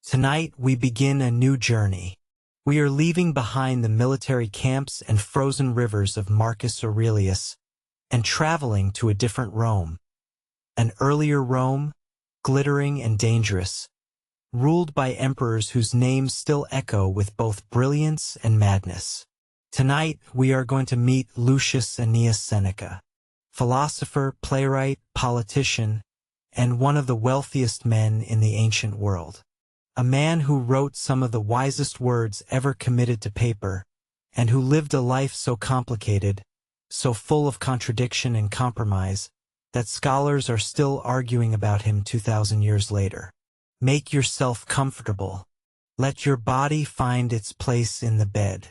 Tonight we begin a new journey. We are leaving behind the military camps and frozen rivers of Marcus Aurelius and traveling to a different Rome. An earlier Rome, glittering and dangerous, ruled by emperors whose names still echo with both brilliance and madness. Tonight we are going to meet Lucius Annaeus Seneca, philosopher, playwright, politician, and one of the wealthiest men in the ancient world. A man who wrote some of the wisest words ever committed to paper, and who lived a life so complicated, so full of contradiction and compromise, that scholars are still arguing about him 2,000 years later. Make yourself comfortable. Let your body find its place in the bed.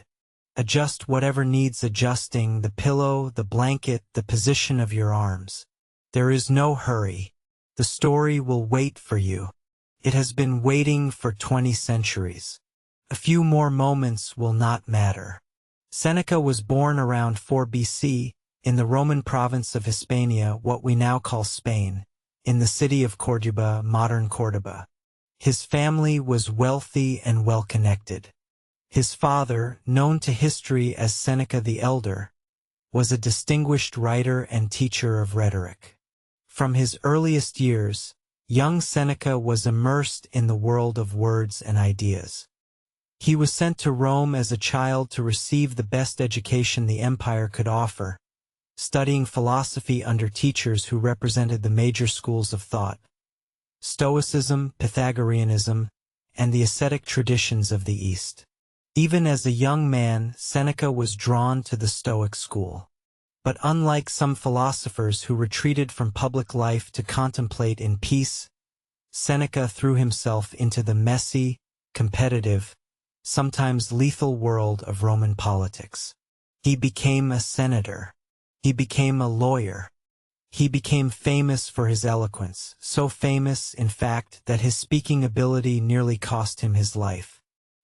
Adjust whatever needs adjusting, the pillow, the blanket, the position of your arms. There is no hurry. The story will wait for you. It has been waiting for 20 centuries. A few more moments will not matter. Seneca was born around 4 BC in the Roman province of Hispania, what we now call Spain, in the city of Córdoba, modern Córdoba. His family was wealthy and well-connected. His father, known to history as Seneca the Elder, was a distinguished writer and teacher of rhetoric. From his earliest years, young Seneca was immersed in the world of words and ideas. He was sent to Rome as a child to receive the best education the empire could offer, studying philosophy under teachers who represented the major schools of thought: Stoicism, Pythagoreanism, and the ascetic traditions of the East. Even as a young man, Seneca was drawn to the Stoic school. But unlike some philosophers who retreated from public life to contemplate in peace, Seneca threw himself into the messy, competitive, sometimes lethal world of Roman politics. He became a senator. He became a lawyer. He became famous for his eloquence, so famous, in fact, that his speaking ability nearly cost him his life.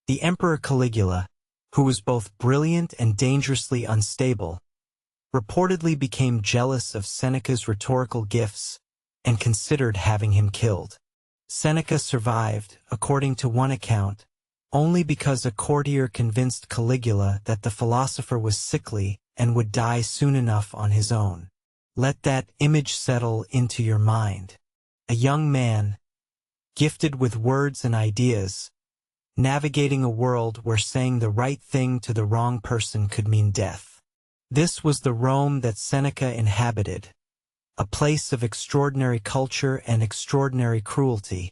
The Emperor Caligula, who was both brilliant and dangerously unstable, reportedly became jealous of Seneca's rhetorical gifts and considered having him killed. Seneca survived, according to one account, only because a courtier convinced Caligula that the philosopher was sickly and would die soon enough on his own. Let that image settle into your mind. A young man, gifted with words and ideas, navigating a world where saying the right thing to the wrong person could mean death. This was the Rome that Seneca inhabited, a place of extraordinary culture and extraordinary cruelty,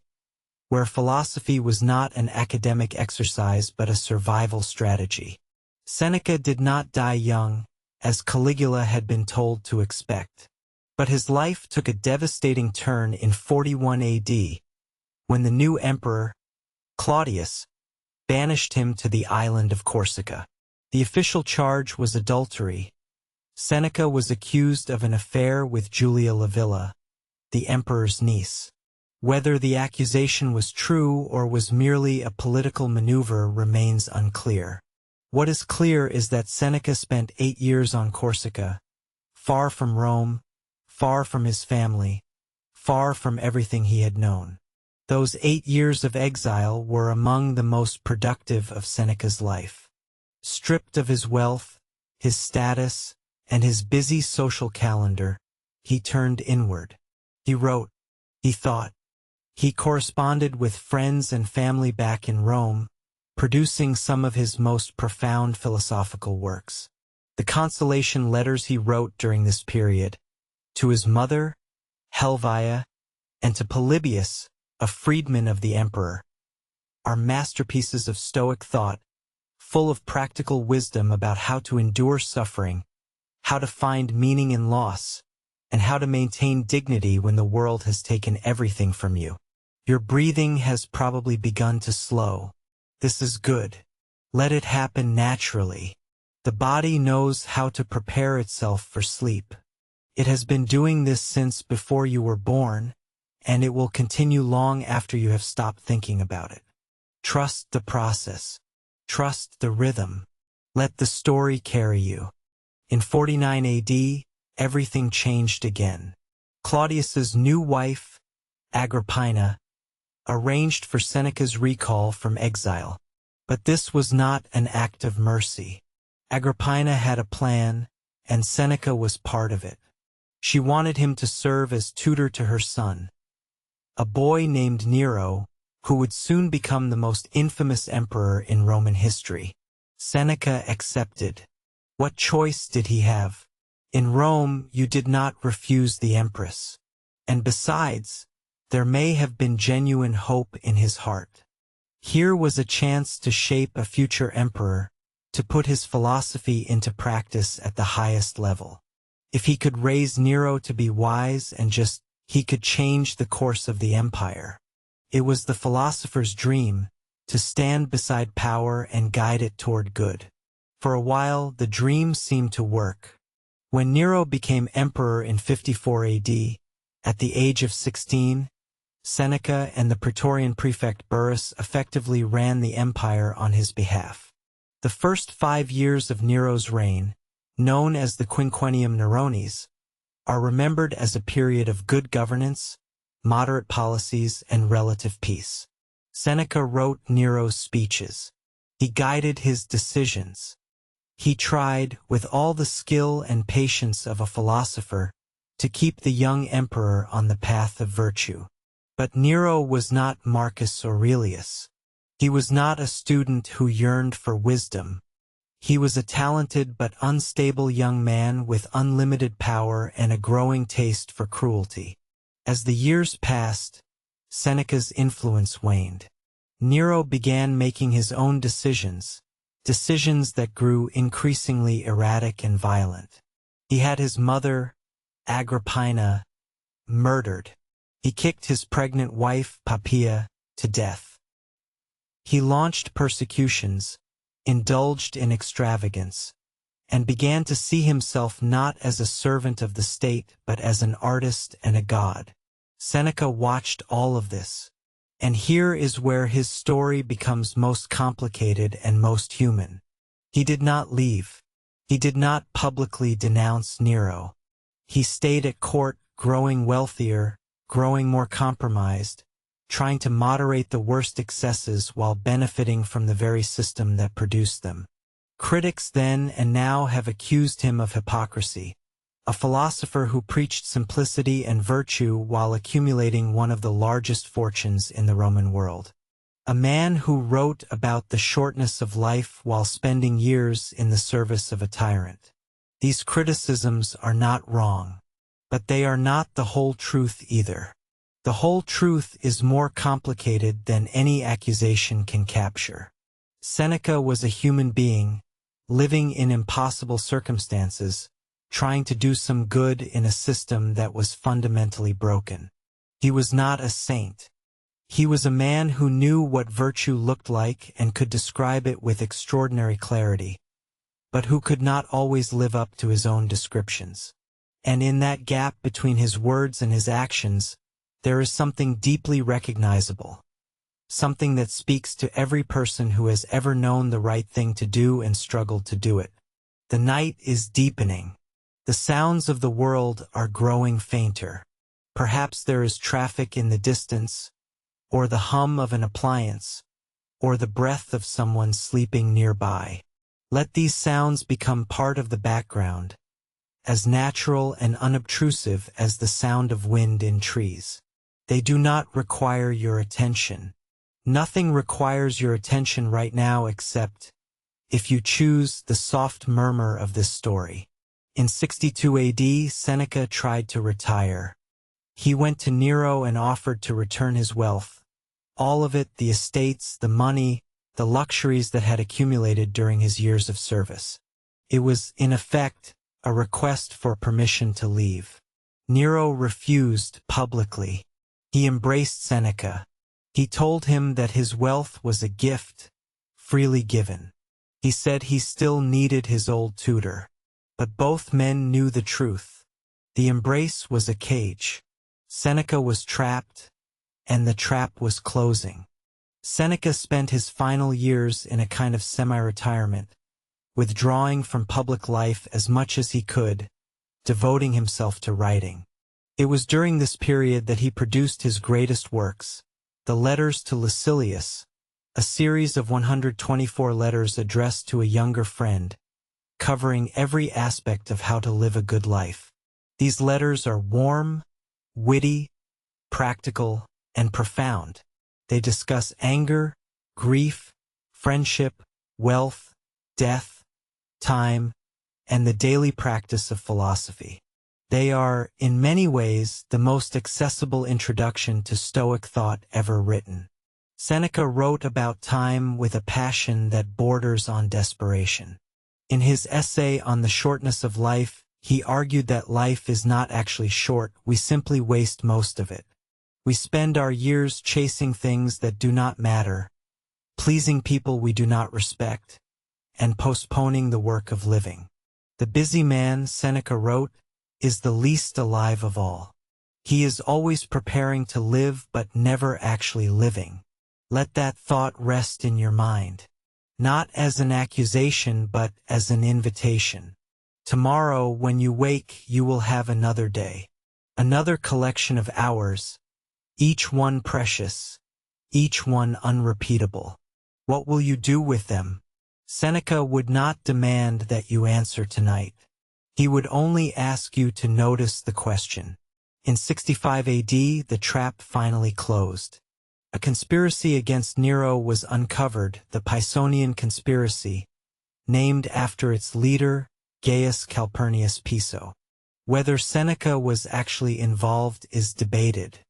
where philosophy was not an academic exercise but a survival strategy. Seneca did not die young, as Caligula had been told to expect. But his life took a devastating turn in 41 AD, when the new emperor, Claudius, banished him to the island of Corsica. The official charge was adultery. Seneca was accused of an affair with Julia Livilla, the emperor's niece. Whether the accusation was true or was merely a political maneuver remains unclear. What is clear is that Seneca spent 8 years on Corsica, far from Rome, far from his family, far from everything he had known. Those 8 years of exile were among the most productive of Seneca's life. Stripped of his wealth, his status, and his busy social calendar, he turned inward. He wrote, he thought. He corresponded with friends and family back in Rome, producing some of his most profound philosophical works. The consolation letters he wrote during this period, to his mother, Helvia, and to Polybius, a freedman of the emperor, are masterpieces of Stoic thought, full of practical wisdom about how to endure suffering, how to find meaning in loss, and how to maintain dignity when the world has taken everything from you. Your breathing has probably begun to slow. This is good. Let it happen naturally. The body knows how to prepare itself for sleep. It has been doing this since before you were born, and it will continue long after you have stopped thinking about it. Trust the process. Trust the rhythm. Let the story carry you. In 49 AD, everything changed again. Claudius's new wife, Agrippina, arranged for Seneca's recall from exile. But this was not an act of mercy. Agrippina had a plan, and Seneca was part of it. She wanted him to serve as tutor to her son, a boy named Nero, who would soon become the most infamous emperor in Roman history. Seneca accepted. What choice did he have? In Rome, you did not refuse the empress. And besides, there may have been genuine hope in his heart. Here was a chance to shape a future emperor, to put his philosophy into practice at the highest level. If he could raise Nero to be wise and just, he could change the course of the empire. It was the philosopher's dream, to stand beside power and guide it toward good. For a while, the dream seemed to work. When Nero became emperor in 54 AD, at the age of 16, Seneca and the Praetorian prefect Burrus effectively ran the empire on his behalf. The first 5 years of Nero's reign, known as the Quinquennium Neronis, are remembered as a period of good governance, moderate policies, and relative peace. Seneca wrote Nero's speeches. He guided his decisions. He tried, with all the skill and patience of a philosopher, to keep the young emperor on the path of virtue. But Nero was not Marcus Aurelius. He was not a student who yearned for wisdom. He was a talented but unstable young man with unlimited power and a growing taste for cruelty. As the years passed, Seneca's influence waned. Nero began making his own decisions that grew increasingly erratic and violent. He had his mother, Agrippina, murdered. He kicked his pregnant wife, Poppaea, to death. He launched persecutions, indulged in extravagance, and began to see himself not as a servant of the state but as an artist and a god. Seneca watched all of this, and here is where his story becomes most complicated and most human. He did not leave. He did not publicly denounce Nero. He stayed at court, growing wealthier, growing more compromised, trying to moderate the worst excesses while benefiting from the very system that produced them. Critics then and now have accused him of hypocrisy, a philosopher who preached simplicity and virtue while accumulating one of the largest fortunes in the Roman world. A man who wrote about the shortness of life while spending years in the service of a tyrant. These criticisms are not wrong, but they are not the whole truth either. The whole truth is more complicated than any accusation can capture. Seneca was a human being, living in impossible circumstances, trying to do some good in a system that was fundamentally broken. He was not a saint. He was a man who knew what virtue looked like and could describe it with extraordinary clarity, but who could not always live up to his own descriptions. And in that gap between his words and his actions, there is something deeply recognizable, something that speaks to every person who has ever known the right thing to do and struggled to do it. The night is deepening. The sounds of the world are growing fainter. Perhaps there is traffic in the distance, or the hum of an appliance, or the breath of someone sleeping nearby. Let these sounds become part of the background, as natural and unobtrusive as the sound of wind in trees. They do not require your attention. Nothing requires your attention right now except, if you choose, the soft murmur of this story. In 62 AD, Seneca tried to retire. He went to Nero and offered to return his wealth. All of it, the estates, the money, the luxuries that had accumulated during his years of service. It was, in effect, a request for permission to leave. Nero refused publicly. He embraced Seneca. He told him that his wealth was a gift, freely given. He said he still needed his old tutor. But both men knew the truth. The embrace was a cage. Seneca was trapped, and the trap was closing. Seneca spent his final years in a kind of semi-retirement, withdrawing from public life as much as he could, devoting himself to writing. It was during this period that he produced his greatest works, the Letters to Lucilius, a series of 124 letters addressed to a younger friend, covering every aspect of how to live a good life. These letters are warm, witty, practical, and profound. They discuss anger, grief, friendship, wealth, death, time, and the daily practice of philosophy. They are, in many ways, the most accessible introduction to Stoic thought ever written. Seneca wrote about time with a passion that borders on desperation. In his essay on the shortness of life, he argued that life is not actually short, we simply waste most of it. We spend our years chasing things that do not matter, pleasing people we do not respect, and postponing the work of living. The busy man, Seneca wrote, is the least alive of all. He is always preparing to live but never actually living. Let that thought rest in your mind. Not as an accusation but as an invitation. Tomorrow, when you wake, you will have another day. Another collection of hours, each one precious, each one unrepeatable. What will you do with them? Seneca would not demand that you answer tonight. He would only ask you to notice the question. In 65 AD, the trap finally closed. A conspiracy against Nero was uncovered, the Pisonian conspiracy, named after its leader, Gaius Calpurnius Piso. Whether Seneca was actually involved is debated,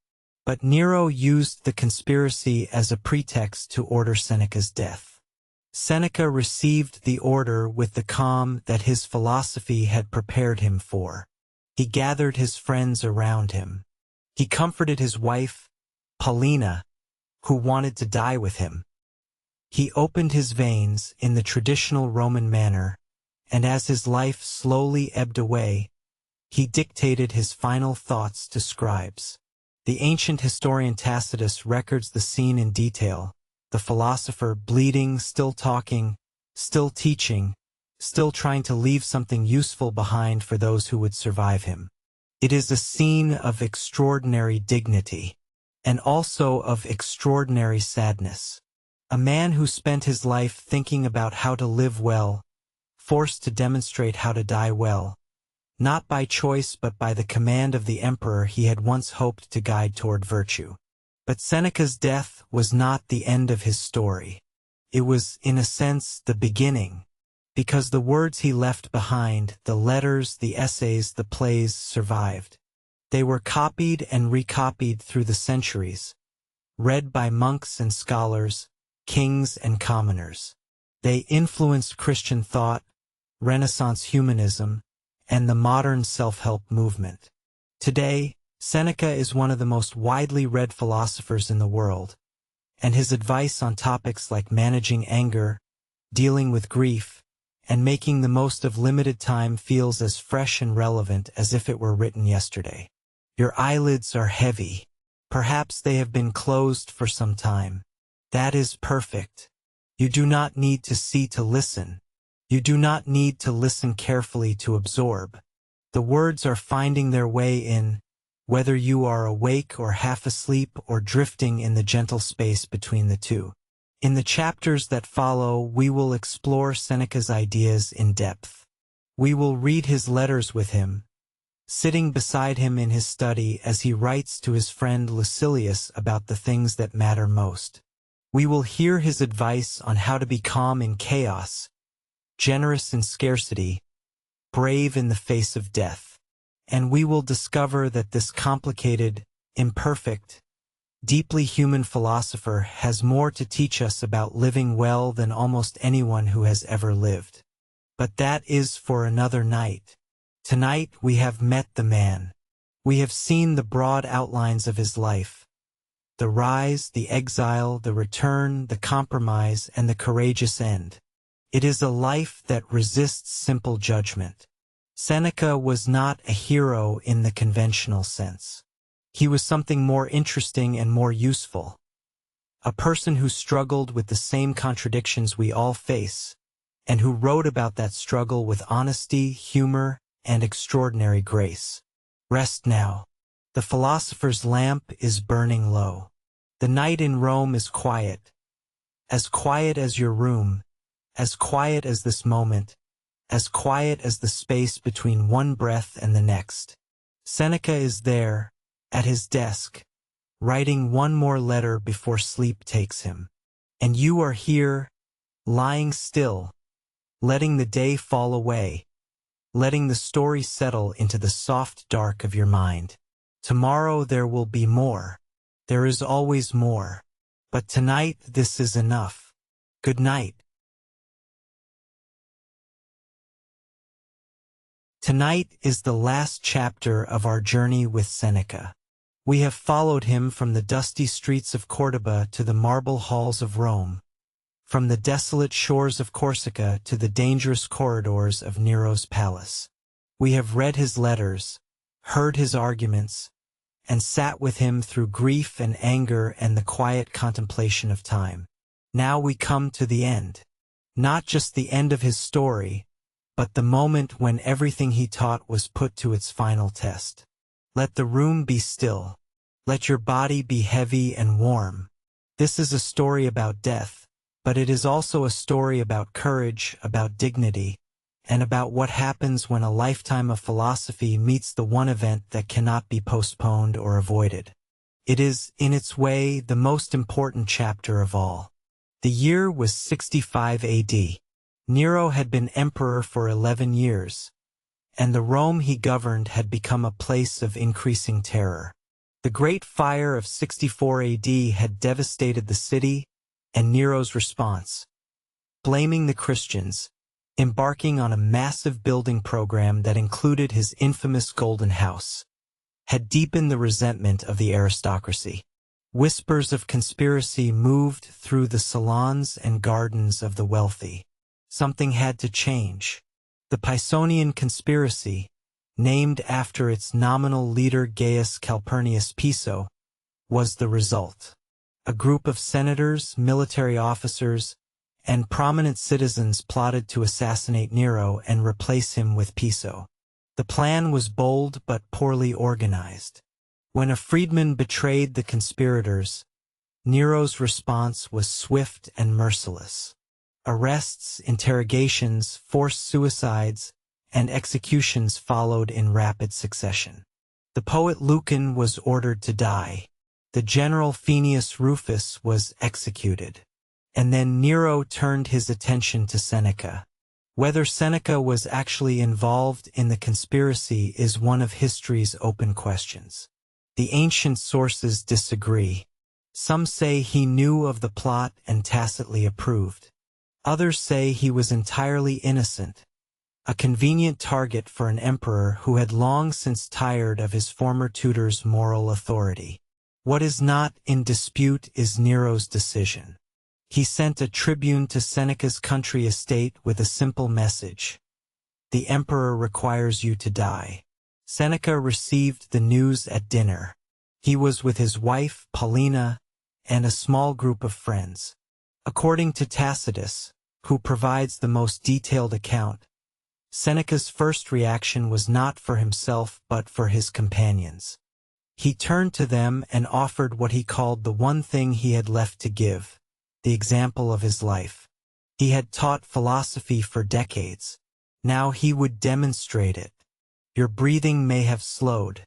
but Nero used the conspiracy as a pretext to order Seneca's death. Seneca received the order with the calm that his philosophy had prepared him for. He gathered his friends around him. He comforted his wife, Paulina, who wanted to die with him. He opened his veins in the traditional Roman manner, and as his life slowly ebbed away, he dictated his final thoughts to scribes. The ancient historian Tacitus records the scene in detail, the philosopher bleeding, still talking, still teaching, still trying to leave something useful behind for those who would survive him. It is a scene of extraordinary dignity, and also of extraordinary sadness. A man who spent his life thinking about how to live well, forced to demonstrate how to die well, not by choice but by the command of the emperor he had once hoped to guide toward virtue. But Seneca's death was not the end of his story. It was, in a sense, the beginning, because the words he left behind, the letters, the essays, the plays, survived. They were copied and recopied through the centuries, read by monks and scholars, kings and commoners. They influenced Christian thought, Renaissance humanism, and the modern self-help movement. Today, Seneca is one of the most widely read philosophers in the world, and his advice on topics like managing anger, dealing with grief, and making the most of limited time feels as fresh and relevant as if it were written yesterday. Your eyelids are heavy. Perhaps they have been closed for some time. That is perfect. You do not need to see to listen. You do not need to listen carefully to absorb. The words are finding their way in, whether you are awake or half asleep or drifting in the gentle space between the two. In the chapters that follow, we will explore Seneca's ideas in depth. We will read his letters with him, sitting beside him in his study as he writes to his friend Lucilius about the things that matter most. We will hear his advice on how to be calm in chaos, generous in scarcity, brave in the face of death. And we will discover that this complicated, imperfect, deeply human philosopher has more to teach us about living well than almost anyone who has ever lived. But that is for another night. Tonight we have met the man. We have seen the broad outlines of his life. The rise, the exile, the return, the compromise, and the courageous end. It is a life that resists simple judgment. Seneca was not a hero in the conventional sense. He was something more interesting and more useful. A person who struggled with the same contradictions we all face, and who wrote about that struggle with honesty, humor, and extraordinary grace. Rest now. The philosopher's lamp is burning low. The night in Rome is quiet as your room, as quiet as this moment, as quiet as the space between one breath and the next. Seneca is there, at his desk, writing one more letter before sleep takes him. And you are here, lying still, letting the day fall away, letting the story settle into the soft dark of your mind. Tomorrow there will be more. There is always more. But tonight this is enough. Good night. Tonight is the last chapter of our journey with Seneca. We have followed him from the dusty streets of Córdoba to the marble halls of Rome, from the desolate shores of Corsica to the dangerous corridors of Nero's palace. We have read his letters, heard his arguments, and sat with him through grief and anger and the quiet contemplation of time. Now we come to the end. Not just the end of his story, but the moment when everything he taught was put to its final test. Let the room be still. Let your body be heavy and warm. This is a story about death, but it is also a story about courage, about dignity, and about what happens when a lifetime of philosophy meets the one event that cannot be postponed or avoided. It is, in its way, the most important chapter of all. The year was 65 AD. Nero had been emperor for 11 years, and the Rome he governed had become a place of increasing terror. The Great Fire of 64 AD had devastated the city, and Nero's response, blaming the Christians, embarking on a massive building program that included his infamous Golden House, had deepened the resentment of the aristocracy. Whispers of conspiracy moved through the salons and gardens of the wealthy. Something had to change. The Pisonian conspiracy, named after its nominal leader Gaius Calpurnius Piso, was the result. A group of senators, military officers, and prominent citizens plotted to assassinate Nero and replace him with Piso. The plan was bold but poorly organized. When a freedman betrayed the conspirators, Nero's response was swift and merciless. Arrests, interrogations, forced suicides, and executions followed in rapid succession. The poet Lucan was ordered to die. The general Fenius Rufus was executed. And then Nero turned his attention to Seneca. Whether Seneca was actually involved in the conspiracy is one of history's open questions. The ancient sources disagree. Some say he knew of the plot and tacitly approved. Others say he was entirely innocent, a convenient target for an emperor who had long since tired of his former tutor's moral authority. What is not in dispute is Nero's decision. He sent a tribune to Seneca's country estate with a simple message: "The emperor requires you to die." Seneca received the news at dinner. He was with his wife, Paulina, and a small group of friends. According to Tacitus, who provides the most detailed account, Seneca's first reaction was not for himself but for his companions. He turned to them and offered what he called the one thing he had left to give, the example of his life. He had taught philosophy for decades. Now he would demonstrate it. Your breathing may have slowed.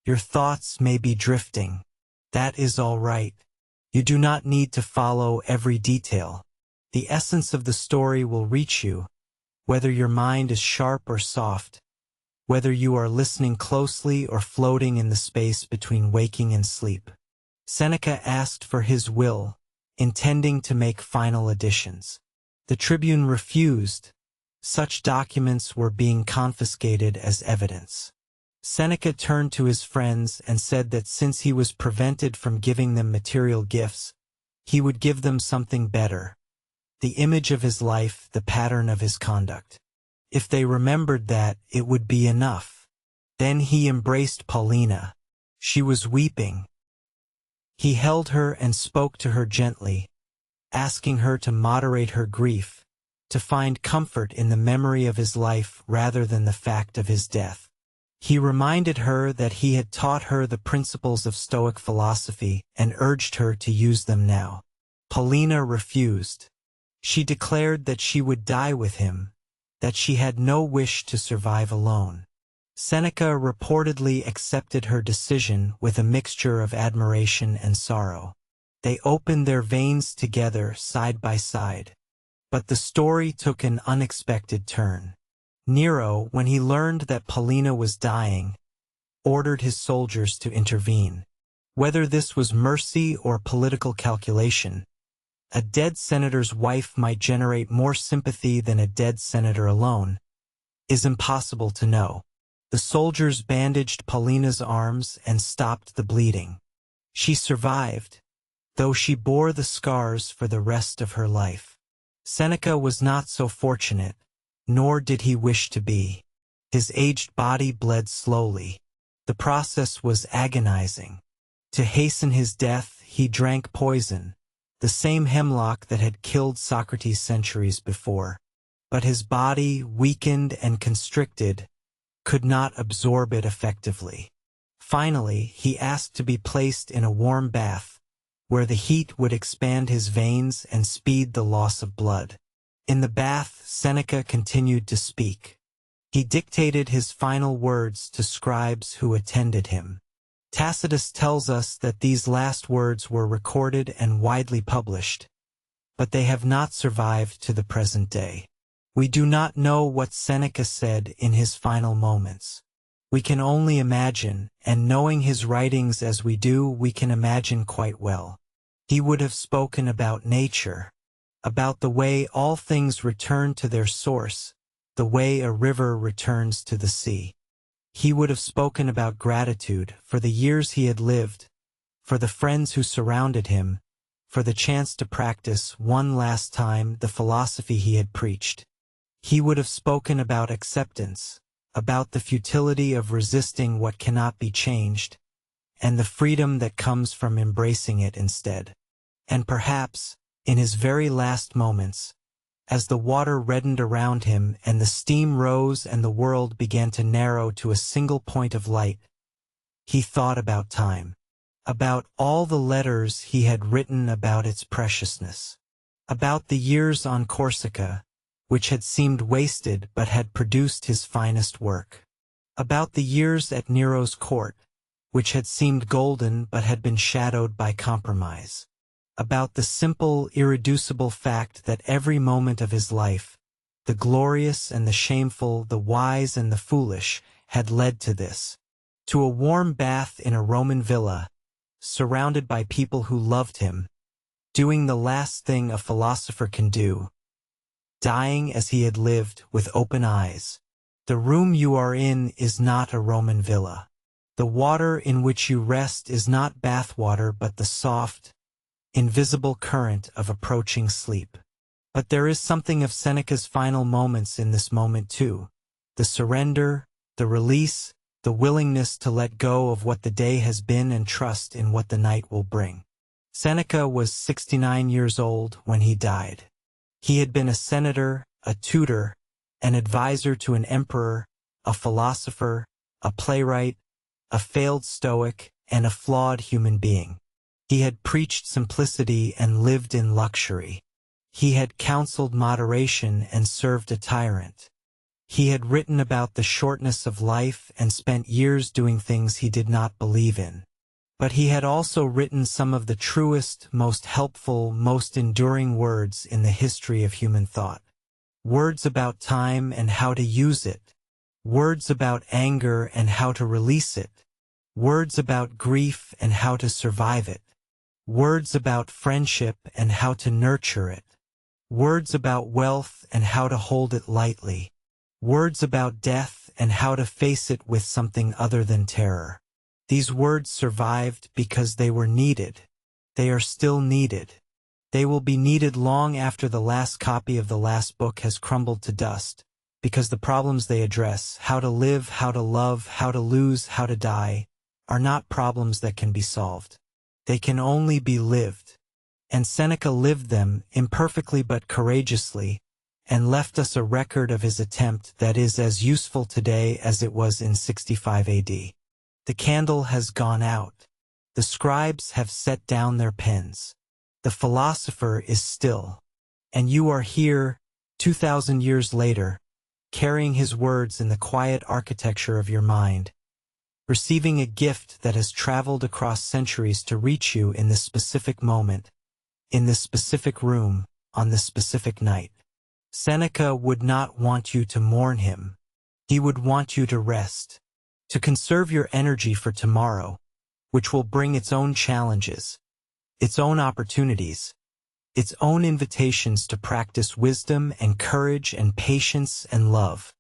Your thoughts may be drifting. That is all right. You do not need to follow every detail. The essence of the story will reach you, whether your mind is sharp or soft, whether you are listening closely or floating in the space between waking and sleep. Seneca asked for his will, intending to make final additions. The tribune refused. Such documents were being confiscated as evidence. Seneca turned to his friends and said that since he was prevented from giving them material gifts, he would give them something better: the image of his life, the pattern of his conduct. If they remembered that, it would be enough. Then he embraced Paulina. She was weeping. He held her and spoke to her gently, asking her to moderate her grief, to find comfort in the memory of his life rather than the fact of his death. He reminded her that he had taught her the principles of Stoic philosophy and urged her to use them now. Paulina refused. She declared that she would die with him, that she had no wish to survive alone. Seneca reportedly accepted her decision with a mixture of admiration and sorrow. They opened their veins together side by side. But the story took an unexpected turn. Nero, when he learned that Paulina was dying, ordered his soldiers to intervene. Whether this was mercy or political calculation, a dead senator's wife might generate more sympathy than a dead senator alone, is impossible to know. The soldiers bandaged Paulina's arms and stopped the bleeding. She survived, though she bore the scars for the rest of her life. Seneca was not so fortunate, nor did he wish to be. His aged body bled slowly. The process was agonizing. To hasten his death, he drank poison, the same hemlock that had killed Socrates centuries before. But his body, weakened and constricted, could not absorb it effectively. Finally, he asked to be placed in a warm bath, where the heat would expand his veins and speed the loss of blood. In the bath, Seneca continued to speak. He dictated his final words to scribes who attended him. Tacitus tells us that these last words were recorded and widely published, but they have not survived to the present day. We do not know what Seneca said in his final moments. We can only imagine, and knowing his writings as we do, we can imagine quite well. He would have spoken about nature, about the way all things return to their source, the way a river returns to the sea. He would have spoken about gratitude for the years he had lived, for the friends who surrounded him, for the chance to practice one last time the philosophy he had preached. He would have spoken about acceptance, about the futility of resisting what cannot be changed, and the freedom that comes from embracing it instead. And perhaps, in his very last moments, as the water reddened around him and the steam rose and the world began to narrow to a single point of light, he thought about time, about all the letters he had written about its preciousness, about the years on Corsica, which had seemed wasted but had produced his finest work, about the years at Nero's court, which had seemed golden but had been shadowed by compromise, about the simple, irreducible fact that every moment of his life, the glorious and the shameful, the wise and the foolish, had led to this, to a warm bath in a Roman villa, surrounded by people who loved him, doing the last thing a philosopher can do, dying as he had lived with open eyes. The room you are in is not a Roman villa. The water in which you rest is not bath water but the soft, invisible current of approaching sleep. But there is something of Seneca's final moments in this moment too. The surrender, the release, the willingness to let go of what the day has been and trust in what the night will bring. Seneca was 69 years old when he died. He had been a senator, a tutor, an advisor to an emperor, a philosopher, a playwright, a failed Stoic, and a flawed human being. He had preached simplicity and lived in luxury. He had counseled moderation and served a tyrant. He had written about the shortness of life and spent years doing things he did not believe in. But he had also written some of the truest, most helpful, most enduring words in the history of human thought. Words about time and how to use it. Words about anger and how to release it. Words about grief and how to survive it. Words about friendship and how to nurture it. Words about wealth and how to hold it lightly. Words about death and how to face it with something other than terror. These words survived because they were needed. They are still needed. They will be needed long after the last copy of the last book has crumbled to dust, because the problems they address, how to live, how to love, how to lose, how to die, are not problems that can be solved. They can only be lived. And Seneca lived them, imperfectly but courageously, and left us a record of his attempt that is as useful today as it was in 65 AD. The candle has gone out. The scribes have set down their pens. The philosopher is still. And you are here, 2,000 years later, carrying his words in the quiet architecture of your mind, receiving a gift that has traveled across centuries to reach you in this specific moment, in this specific room, on this specific night. Seneca would not want you to mourn him. He would want you to rest, to conserve your energy for tomorrow, which will bring its own challenges, its own opportunities, its own invitations to practice wisdom and courage and patience and love.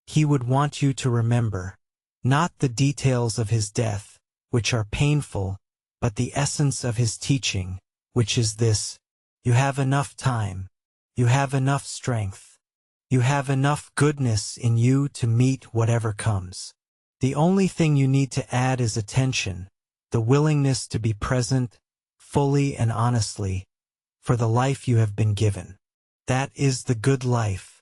He would want you to remember, not the details of his death, which are painful, but the essence of his teaching, which is this: you have enough time, you have enough strength, you have enough goodness in you to meet whatever comes. The only thing you need to add is attention, the willingness to be present, fully and honestly, for the life you have been given. That is the good life.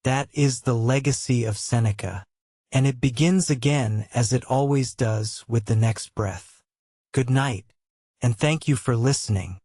That is the legacy of Seneca. And it begins again, as it always does, with the next breath. Good night, and thank you for listening.